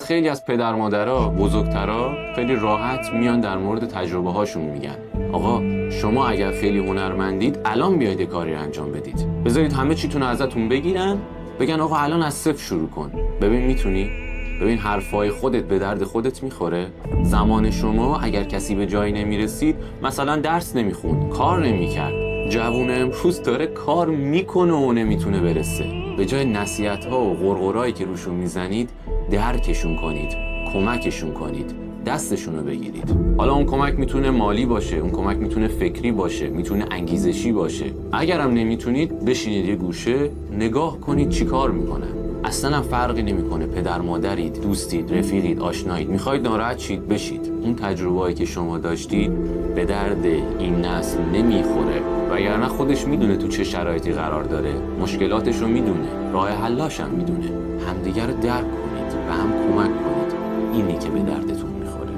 خیلی از پدر مادرها، بزرگترها خیلی راحت میان در مورد تجربه هاشون میگن آقا شما اگر خیلی هنرمندید الان بیاید کاری رو انجام بدید. بذارید همه چیتون ازتون بگیرن، بگن آقا الان از صفر شروع کن. ببین میتونی؟ ببین حرفای خودت به درد خودت میخوره؟ زمان شما اگر کسی به جایی نمیرسید، مثلا درس نمیخوند، کار نمیکرد، جوون امروز داره کار میکنه و نمیتونه برسه. به جای نصیحت‌ها و غرغرایی که روشون میزنید، درکشون کنید، کمکشون کنید، دستشون رو بگیرید. حالا اون کمک میتونه مالی باشه، اون کمک میتونه فکری باشه، میتونه انگیزشی باشه. اگرم نمیتونید بشینید یه گوشه نگاه کنید چی کار میکنن. اصلا هم فرقی نمیکنه پدر مادرید، دوستید، رفیقید، آشنایید، میخواید ناراحت شید بشید. اون تجربه‌ای که شما داشتید به درد این نسل نمیخوره، وگرنه خودش میدونه تو چه شرایطی قرار داره، مشکلاتش رو میدونه، راه حلاش هم میدونه. همدیگه رو درک کنید و هم کمک کنید، اینی که به دردتون میخوره.